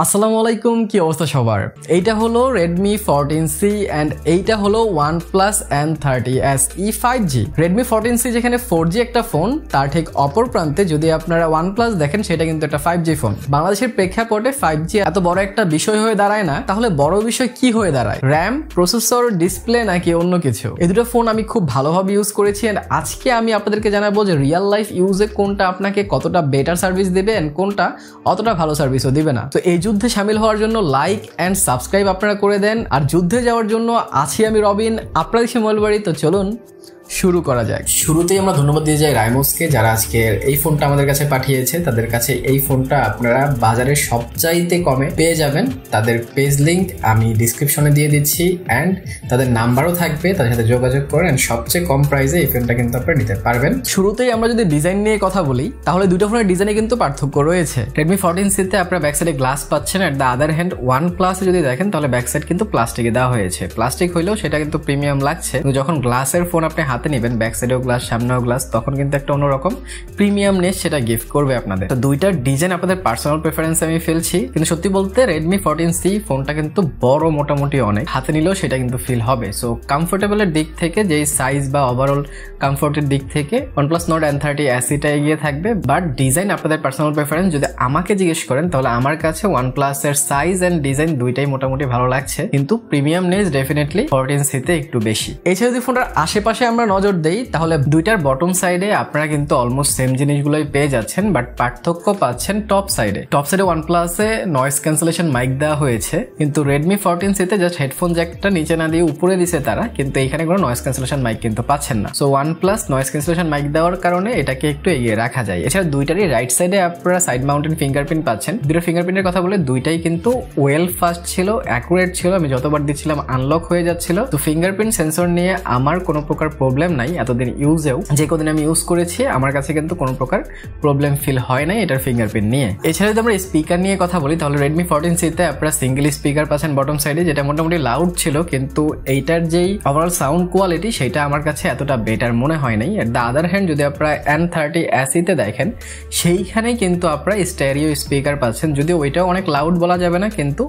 আসসালামু আলাইকুম, কি অবস্থা সবার? এইটা হলো Redmi 14c এন্ড এইটা হলো Oneplus N30 5G। Redmi 14c যেখানে 4G একটা ফোন, তার ঠিক অপর প্রান্তে যদি আপনারা OnePlus দেখেন সেটা কিন্তু একটা 5G ফোন। বাংলাদেশের প্রেক্ষাপটে 5G এত বড় একটা বিষয় হয়ে দাঁড়ায় না, তাহলে বড় বিষয় কি হয়ে দাঁড়ায়? র্যাম, প্রসেসর, ডিসপ্লে নাকি অন্য কিছু? এই দুটো ফোন আমি খুব ভালোভাবে ইউজ করেছি এন্ড আজকে আমি আপনাদেরকে জানাবো যে রিয়েল লাইফ ইউজে কোনটা আপনাকে কতটা বেটার সার্ভিস দেবে এন্ড কোনটা অতটা ভালো সার্ভিসও দিবে না। তো এই যুদ্ধে শামিল হওয়ার জন্য লাইক এন্ড সাবস্ক্রাইব আপনারা করে দেন। আর যুদ্ধে যাওয়ার জন্য আছি আমি রবিন, আপনাদের শিমলবাড়ি। তো চলুন শুরু করা যাক। শুরুতেই আমরা ধন্যবাদ দিয়ে যাই রাইমোসকে, যারা আজকে এই ফোনটা আমাদের কাছে পাঠিয়েছে। তাদের কাছে এই ফোনটা আপনারা বাজারে সবচাইতে কমে পেয়ে যাবেন। তাদের পেজ লিংক আমি ডিসক্রিপশনে দিয়ে দিচ্ছি এন্ড তাদের নাম্বারও থাকবে, তাদের সাথে যোগাযোগ করেন। সবচেয়ে কম প্রাইসে এই ফোনটা কিন্তু আপনারা নিতে পারবেন। শুরুতেই আমরা যদি ডিজাইন নিয়ে কথা বলি, তাহলে দুটো ফোনের ডিজাইনে কিন্তু পার্থক্য রয়েছে। Redmi 14C তে আপনারা ব্যাক সাইডে গ্লাস পাচ্ছেন, at the other hand OnePlus এ যদি দেখেন তাহলে ব্যাক সাইড কিন্তু প্লাস্টিকে দেওয়া হয়েছে। প্লাস্টিক হইলেও সেটা কিন্তু প্রিমিয়াম লাগছে, কিন্তু যখন গ্লাসের ফোন আপনি হাতে নেবেন, ব্যাক সাইডেও গ্লাস সামনেও গ্লাস, তখন কিন্তু একটা অন্যরকম প্রিমিয়ামনেস সেটা গিফট করবে আপনাদের। তো দুইটার ডিজাইন আপনাদের পার্সোনাল প্রেফারেন্স আমি ফেলছি, কিন্তু সত্যি বলতে Redmi 14C ফোনটা কিন্তু বড় মোটামুটি অনেক, হাতে নিলেও সেটা কিন্তু ফিল হবে। সো কমফোর্টেবলের দিক থেকে, যেই সাইজ বা ওভারঅল কমফোর্টের দিক থেকে OnePlus Nord N30 টা এগিয়ে থাকবে। বাট ডিজাইন আপনাদের পার্সোনাল প্রেফারেন্স। যদি আমাকে জিজ্ঞেস করেন তাহলে আমার কাছে OnePlus এর সাইজ এন্ড ডিজাইন দুইটাই মোটামুটি ভালো লাগছে, কিন্তু প্রিমিয়ামনেস ডেফিনেটলি 14C তে একটু বেশি। এছাড়া যদি ফোনটার আশেপাশে আমরা নজর দেই তাহলে দুইটার বটম সাইডে আপনারা কিন্তু অলমোস্ট সেম জিনিসগুলোই পেয়ে যাচ্ছেন, বাট পার্থক্য পাচ্ছেন টপ সাইডে। টপ সাইডে OnePlus এ নয়েজ ক্যান্সেলেশন মাইক দেওয়া হয়েছে, কিন্তু Redmi 14C তে জাস্ট হেডফোন জ্যাকটা নিচে না দিয়ে উপরে দিছে তারা, কিন্তু এখানে কোনো নয়েজ ক্যান্সেলেশন মাইক কিন্তু পাচ্ছেন না। So OnePlus noise cancellation mic দেওয়ার কারণে এটাকে একটু এগিয়ে রাখা যায়। এছাড়া দুইটারই রাইট সাইডে আপনারা সাইড মাউন্টেন ফিঙ্গারপ্রিন্ট পাচ্ছেন। দুটো ফিঙ্গারপ্রিন্টের কথা বলে দুইটাই কিন্তু ওয়েল ফাস্ট ছিল, অ্যাকুরেট ছিল। আমি যতবার দিচ্ছিলাম আনলক হয়ে যাচ্ছিল। তো ফিঙ্গারপ্রিন্ট সেন্সর নিয়ে আমার কোনো প্রকার প্রবলেম নাই, এতদিন ইউজেও যে কদিন আমি ইউজ করেছি আমার কাছে কিন্তু কোনো প্রকার প্রবলেম ফিল হয় নাই এটার ফিঙ্গারপ্রিন্ট নিয়ে। এছাড়া যদি আমরা স্পিকার নিয়ে কথা বলি তাহলে Redmi 14C তে আপনারা সিঙ্গেল স্পিকার পাচ্ছেন বটম সাইডে, যেটা মোটামুটি লাউড ছিল, কিন্তু এইটার যেই ওভারঅল সাউন্ড কোয়ালিটি সেটা আমার কাছে এতটা বেটার মনে হয় নাই। এট দ্য আদার হ্যান্ড যদি আপনারা N30 তে দেখেন সেইখানে কিন্তু আপনারা স্টেরিও স্পিকার পাচ্ছেন, যদিও ওইটাও অনেক লাউড বলা যাবে না, কিন্তু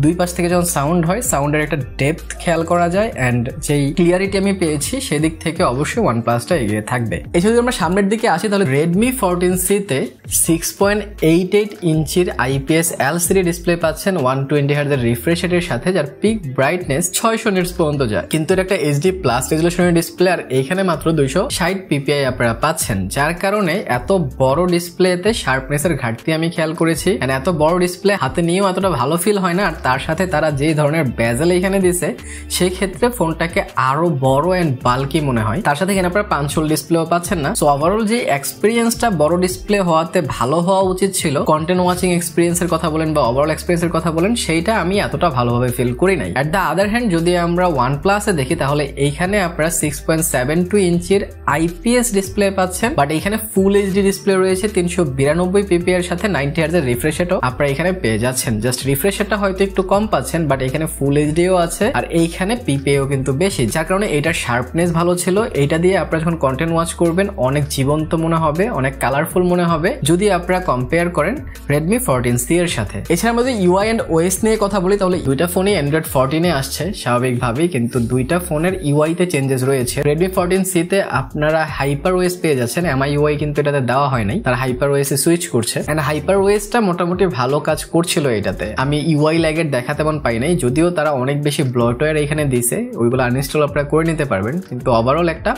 দুই পাশ থেকে যখন সাউন্ড হয় সাউন্ডের একটা ডেপথ খেয়াল করা যায় এন্ড যেই ক্লিয়ারিটি আমি পেয়েছি সেদিক থেকে অবশ্যই OnePlus-টা এগিয়ে থাকবে। এছাড়া যদি আমরা সামনের দিকে আসি তাহলে Redmi 14C তে 6.88 ইঞ্চির IPS LCD ডিসপ্লে পাচ্ছেন 120 Hz এর রিফ্রেশ রেটের সাথে, যার পিক ব্রাইটনেস 600 নিটস পর্যন্ত যায়, কিন্তু এটা একটা HD+ রেজোলিউশনের ডিসপ্লে আর এখানে মাত্র 260 ppi আপনারা পাচ্ছেন, যার কারণে এত বড় ডিসপ্লেতে শার্পনেসের ঘাটতি আমি খেয়াল করেছি। এন্ড এত বড় ডিসপ্লে হাতে নিয়েও এতটা ভালো ফিল হয় না। আর তার সাথে তারা যে ধরনের বেজেল এখানে দিছে সেই ক্ষেত্রে ফোনটাকে আরো বড় এন্ড বাল্কি মনে হয়। তার সাথে এখানে আপনারা পাঞ্চল ডিসপ্লেও পাচ্ছেন না। সো ওভারঅল যে এক্সপিরিয়েন্সটা বড় ডিসপ্লে হওয়াতে ভালো হওয়া উচিত ছিল, কন্টেন্ট ওয়াচিং এক্সপিরিয়েন্সের কথা বলেন বা ওভারঅল এক্সপিরিয়েন্সের কথা বলেন, সেইটা আমি এতটা ভালোভাবে ফিল করি নাই। এট দ্য আদার হ্যান্ড যদি আমরা OnePlus এ দেখি তাহলে এইখানে আপনারা 6.72 ইঞ্চির IPS ডিসপ্লে পাচ্ছেন, বাট এখানে ফুল HD ডিসপ্লে রয়েছে 392 ppi এর সাথে 90 Hz এর রিফ্রেশ রেটও আপনারা এখানে পেয়ে যাচ্ছেন। জাস্ট রিফ্রেশ রেটটা হয়তো একটু কম পাচ্ছেন, বাট এখানে ফুল HDও আছে আর এইখানে PPIও কিন্তু বেশি, যার কারণে এটার শার্পনেস ভালো ছিল। এইটা দিয়ে আপনারা যখন কন্টেন্ট ওয়াচ করবেন অনেক জীবন্ত মনে হবে, অনেক কালারফুল মনে হবে যদি আপনারা কম্পেয়ার করেন Redmi 14C এর সাথে। এছাড়া আমরা যদি UI এন্ড OS নিয়ে কথা বলি তাহলে দুইটা ফোনই Android 14 এ আসছে স্বাভাবিকভাবেই, কিন্তু দুইটা ফোনের UI তে চেঞ্জেস রয়েছে। Redmi 14C তে আপনারা হাইপার OS পেয়ে যাচ্ছেন, MIUI কিন্তু এটাতে দেওয়া হয় নাই, তারা হাইপার OS এ সুইচ করছে এন্ড হাইপার OS টা মোটামুটি ভালো কাজ করছিল এটাতে। আমি UI ল্যাগের দেখা তেমন পাই নাই, যদিও তারা অনেক বেশি ব্লটওয়্যার এখানে দিছে, ওইগুলো আনইনস্টল আপনারা করে নিতে পারবেন, কিন্তু ওভারঅল একটা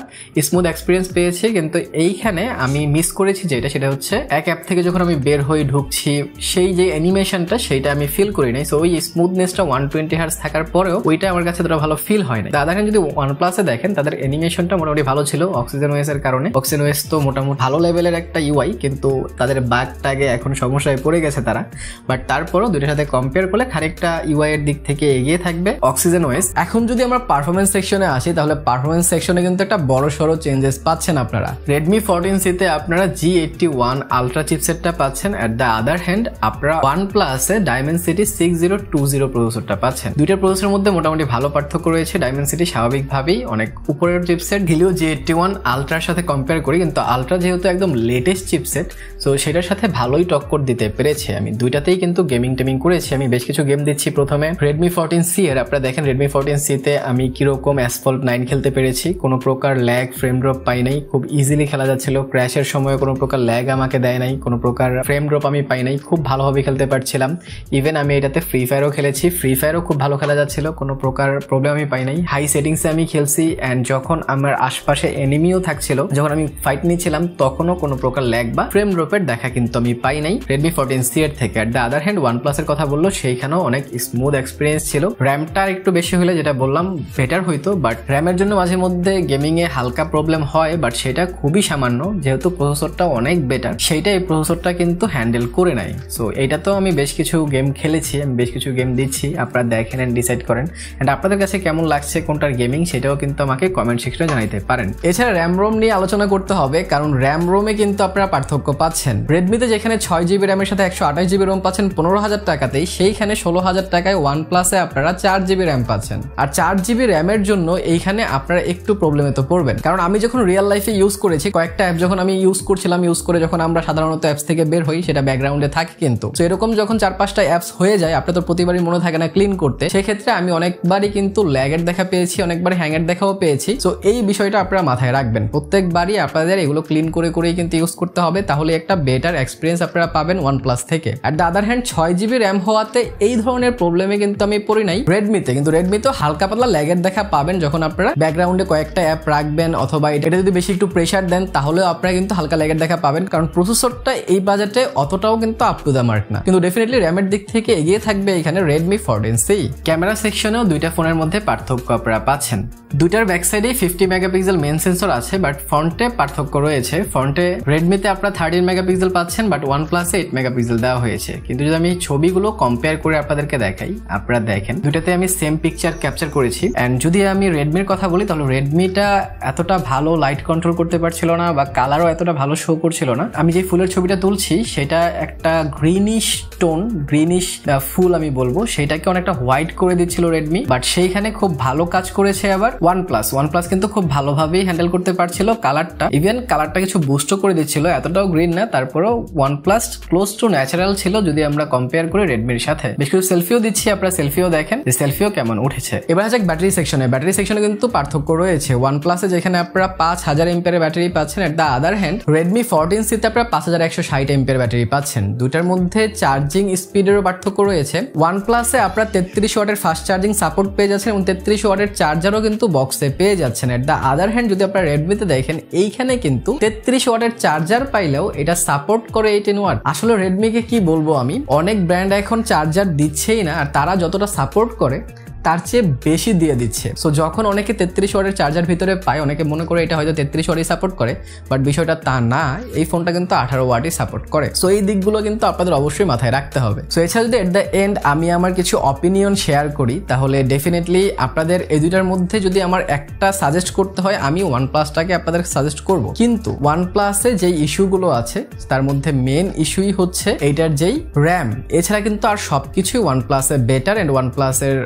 স্মুথ এক্সপিরিয়েন্স পেয়েছি। কিন্তু এইখানে আমি মিস করেছি যেটা, সেটা হচ্ছে এক অ্যাপ থেকে যখন আমি বের হয়ে ঢুকছি সেই যে অ্যানিমেশনটা সেইটা আমি ফিল করি নাই। সো ওই স্মুথনেসটা 120 Hz থাকার পরেও ওইটা আমার কাছে এতটা ভালো ফিল হয় না। দাদাখান যদি OnePlus এ দেখেন তাদের অ্যানিমেশনটা মোটামুটি ভালো ছিল Oxygen OS এর কারণে। Oxygen OS তো মোটামুটি ভালো লেভেলের একটা UI, কিন্তু তাদের বাগটাগে এখন সমস্যায় পড়ে গেছে তারা, বাট তারপরও দুইটার সাথে কম্পেয়ার করলে খানিকটা UI এর দিক থেকে এগিয়ে থাকবে Oxygen OS। এখন যদি আমরা পারফরমেন্স সেকশনে আসি তাহলে পারফরমেন্স সেকশনে কিন্তু একটা বড় সড়ো চেঞ্জেস পাচ্ছেন আপনারা। Redmi 14C তে আপনারা G81 Ultra চিপসেটটা পাচ্ছেন, এট দ্য আদার হ্যান্ড আপনারা OnePlus এ Dimensity 6020 প্রসেসরটা পাচ্ছেন। দুইটা প্রসেসরের মধ্যে মোটামুটি ভালো পার্থক্য রয়েছে। Dimensity স্বাভাবিকভাবেই অনেক উপরের চিপসেট, হিলিও G81 Ultraর সাথে কম্পেয়ার করি, কিন্তু Ultra যেহেতু একদম লেটেস্ট চিপসেট, সো সেটার সাথে ভালোই টক্কর দিতে পেরেছে। আমি দুইটাতেই কিন্তু গেমিং করেছি, আমি বেশ কিছু গেম দিচ্ছি। প্রথমে Redmi 14C এর আপনারা দেখেন Redmi 14C তে আমি কিরকম Asphalt 9 খেলতে পেরেছি, কোনো প্রকার ল্যাগ ফ্রেম ড্রপ পাই নাই, খুব ইজিলি খেলা যাচ্ছিল। ক্র্যাশের সময় কোনো প্রকার ল্যাগ আমাকে দেয় নাই, কোনো প্রকার ফ্রেম ড্রপ আমি পাই নাই, খুব ভালোভাবে খেলতে পারছিলাম। ইভেন আমি এটাতে ফ্রি ফায়ারও খেলেছি, ফ্রি ফায়ারও খুব ভালো খেলা যাচ্ছিল, কোনো প্রকার প্রবলেম আমি পাই নাই। হাই সেটিংসে আমি খেলছি, অ্যান্ড যখন আমার আশপাশে এনিমিও থাকছিল, যখন আমি ফাইট নিচ্ছিলাম, তখনও কোনো প্রকার ল্যাগ বা ফ্রেম ড্রপের দেখা কিন্তু আমি পাই নাই Redmi 14C এর থেকে। Are the other hand OnePlus এর কথা বললো, সেইখানেও অনেক স্মুথ এক্সপিরিয়েন্স ছিল। র্যামটা একটু বেশি হলে যেটা বললাম বেটার হইতো, বাট র্যামের জন্য মাঝে মধ্যে গেমিং এ হালকা প্রবলেম হয়, বাট সেটা খুবই সামান্য, যেহেতু প্রসেসরটা অনেক বেটার, সেইটা এই প্রসেসরটা কিন্তু হ্যান্ডেল করে নাই। সো এটা তো আমি বেশ কিছু গেম খেলেছি, আমি বেশ কিছু গেম দিচ্ছি, আপনারা দেখেন এন্ড ডিসাইড করেন, এন্ড আপনাদের কাছে কেমন লাগছে কোনটার গেমিং, সেটাও কিন্তু আমাকে কমেন্ট সেকশনে জানাইতে পারেন। এছাড়া র্যাম রোম নিয়ে আলোচনা করতে হবে, কারণ র্যাম রোমে কিন্তু আপনারা পার্থক্য পাচ্ছেন। রেডমিতে যেখানে 6GB র্যামের সাথে 128GB রোম পাচ্ছেন 15,000 টাকাতেই, সেইখানে 16,000 টাকায় OnePlus এ আপনারা 4GB র্যাম পাচ্ছেন। আর 4GB র্যামের জন্য এইখানে আপনারা একটু প্রবলেমে তো পড়বেন, কারণ আমি যখন রিয়েল লাইফে ইউজ করেছি, কয়েকটা অ্যাপ যখন আমি ইউজ করছিলাম, ইউজ করে যখন আমরা সাধারণত অ্যাপস থেকে বের হই, সেটা ব্যাকগ্রাউন্ডে থাকে, কিন্তু তো এরকম যখন 4-5টা অ্যাপস হয়ে যায়, আপনার তো প্রতিবারই মনে থাকে না ক্লিন করতে, সেক্ষেত্রে আমি অনেকবারই কিন্তু ল্যাগের দেখা পেয়েছি, অনেকবার হ্যাংয়ের দেখাও পেয়েছি। তো এই বিষয়টা আপনারা মাথায় রাখবেন, প্রত্যেকবারই আপনাদের এগুলো ক্লিন করেই কিন্তু ইউজ করতে হবে, তাহলে একটা বেটার এক্সপিরিয়েন্স আপনারা পাবেন OnePlus থেকে। Are the other hand 6GB RAM হওয়াতে এই ধরনের প্রবলেমে কিন্তু আমি পড়ি নাই রেডমিতে, কিন্তু রেডমিতে হালকা পাতলা ল্যাগের দেখা পাবেন যখন আপনারা ব্যাকগ্রাউন্ডে কয়েকটা অ্যাপ রাখবেন, অথবা এটা যদি বেশি একটু প্রেসার দেন, তাহলেও আপনারা কিন্তু হালকা ল্যাগের দেখা পাবেন, কারণ প্রসেসরটা এই বাজেটে অতটাও কিন্তু আপ টু দ্য মার্ক না। কিন্তু ডেফিনেটলি র্যামের দিক থেকে এগিয়ে থাকবে এখানে Redmi 14C। ক্যামেরা সেকশনেও দুইটা ফোনের মধ্যে পার্থক্য আপনারা পাচ্ছেন। দুইটার ব্যাক সাইডে 50 মেগাপিক্সেল মেইন সেন্সর আছে, বাট ফ্রন্টে পার্থক্য রয়েছে। ফ্রন্টে রেডমিতে আপনারা 13 মেগাপিক্সেল পাচ্ছেন, বাট OnePlus-এ 8 মেগাপিক্সেল দেওয়া হয়েছে। কিন্তু যদি আমি ছবিগুলো কম্পেয়ার করে আপনাদেরকে দেখাই, আপনারা দেখেন দুইটাতে আমি সেম পিকচার ক্যাপচার করেছি। এন্ড যদি আমি রেডমির কথা বলি, তাহলে রেডমিটা এতটা ভালো লাইট কন্ট্রোল করতে পারছিল না, বা কালারও এতটা ভালো শো করছিল না। আমি যে ফুলের ছবিটা তুলছি, সেটা একটা গ্রিনিশ টোন, গ্রিনিশ ফুল আমি বলবো, সেটাকে অনেকটা হোয়াইট করে দিচ্ছিল রেডমি, বাট সেইখানে খুব ভালো কাজ করেছে আবার OnePlus কিন্তু খুব ভালোভাবেই হ্যান্ডেল করতে পারছিল কালারটা, ইভেন কালারটা কিছু বুস্টও করে দিচ্ছিল, এতটাও গ্রিন না, তারপরেও OnePlus ক্লোজ টু ন্যাচারাল ছিল যদি আমরা কম্পেয়ার করি রেডমির সাথে। বেশ কিছু সেলফিও দিচ্ছি, আপনারা সেলফিও দেখেন যে সেলফিও কেমন উঠেছে। এবার আছে ব্যাটারি সেকশনে। ব্যাটারি সেকশনে কিন্তু পার্থক্য রয়েছে। OnePlus-এ যেখানে আপনারা 5000 এমপিআর ব্যাটারি পাচ্ছেন, at the other hand Redmi 14C তে আপনারা 5160 এমপিআর ব্যাটারি পাচ্ছেন। দুটার মধ্যে চার্জিং স্পিডেরও পার্থক্য রয়েছে। OnePlus-এ আপনারা 33 ওয়াটের ফাস্ট চার্জিং সাপোর্ট পেয়ে যাচ্ছেন, এবং 33 ওয়াটের চার্জারও কিন্তু বক্সে পেয়ে যাচ্ছেন। এট দ্য আদার হ্যান্ড যদি আপনারা রেডমিতে দেখেন, এইখানে কিন্তু 33 ওয়াটের চার্জার পাইলেও এটা সাপোর্ট করে 18 ওয়াট। আসলে রেডমিকে কি বলবো, আমি অনেক ব্র্যান্ড এখন চার্জার দিচ্ছেই না, আর তারা যতটা সাপোর্ট করে তার চেয়ে বেশি দিয়ে দিচ্ছে। সো যখন অনেকে 33 ওয়াটের চার্জার ভিতরে পায়, অনেকে মনে করে এটা হয়তো 33 ওয়াটই সাপোর্ট করে, বাট বিষয়টা তা না, এই ফোনটা কিন্তু 18 ওয়াটই সাপোর্ট করে। সো এই দিকগুলো কিন্তু আপনাদের অবশ্যই মাথায় রাখতে হবে। সো এছাড়া যদি এট দ্য এন্ড আমি আমার কিছু অপিনিয়ন শেয়ার করি, তাহলে ডেফিনেটলি আপনাদের এই দুইটার মধ্যে যদি আমার একটা সাজেস্ট করতে হয়, আমি OnePlus-টাকে আপনাদের সাজেস্ট করব। কিন্তু OnePlus-এ যেই ইস্যুগুলো আছে, তার মধ্যে মেন ইস্যুই হচ্ছে এইটার যেই র্যাম। এছাড়া কিন্তু আর সবকিছুই OnePlus-এ বেটার, এন্ড OnePlus-এর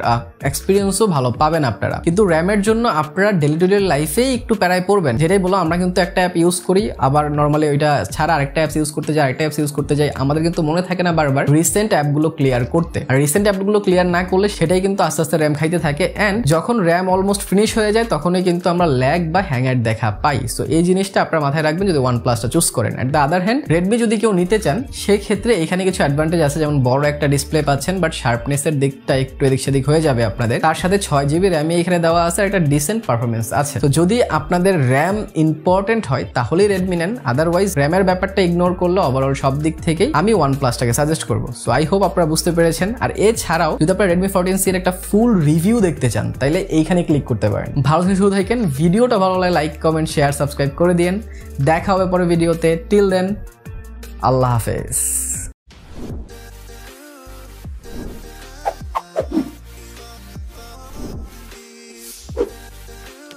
এক্সপিরিয়েন্সও ভালো পাবেন আপনারা। কিন্তু র্যামের জন্য আপনারা ডেলি টু ডে লাইফেই একটু প্যারায় পড়বেন। যেটাই বলো, আমরা কিন্তু একটা অ্যাপ ইউজ করি, আবার নর্মালি ওইটা ছাড়া আরেকটা অ্যাপস ইউজ করতে যাই, আরেকটা অ্যাপস ইউজ করতে যাই, আমাদের কিন্তু মনে থাকে না বারবার রিসেন্ট অ্যাপগুলো ক্লিয়ার করতে। আর রিসেন্ট অ্যাপগুলো ক্লিয়ার না করলে সেটাই কিন্তু আস্তে আস্তে র্যাম খাইতে থাকে, অ্যান্ড যখন র্যাম অলমোস্ট ফিনিশ হয়ে যায়, তখনই কিন্তু আমরা ল্যাগ বা হ্যাংয়ের দেখা পাই। সো এই জিনিসটা আপনারা মাথায় রাখবেন যদি OnePlus-টা চুজ করেন। At the other hand Redmi যদি কেউ নিতে চান, সেক্ষেত্রে এখানে কিছু অ্যাডভান্টেজ আছে, যেমন বড় একটা ডিসপ্লে পাচ্ছেন, বাট শার্পনেসের দিকটা একটু এদিক সেদিক হয়ে যাবে আপনাদের। তার সাথে 6GB র্যাম এখানে দেওয়া আছে, একটা ডিসেন্ট পারফরমেন্স আছে। তো যদি আপনাদের র্যাম ইম্পর্টেন্ট হয়, তাহলেই রেডমি নেন, আদারওয়াইজ র্যামের ব্যাপারটা ইগনোর করলে ওভারঅল সব দিক থেকেই আমি OnePlus-টাকে সাজেস্ট করবো। সো আই হোপ আপনারা বুঝতে পেরেছেন। আর এছাড়াও যদি আপনারা Redmi 14C এর একটা ফুল রিভিউ দেখতে চান, তাহলে এইখানে ক্লিক করতে পারেন। ভালো থেকে শুরু থাকেন। ভিডিওটা ভালো লাগে লাইক, কমেন্ট, শেয়ার, সাবস্ক্রাইব করে দিন। দেখা হবে পরে ভিডিওতে। টিল দেন, আল্লাহ হাফেজ।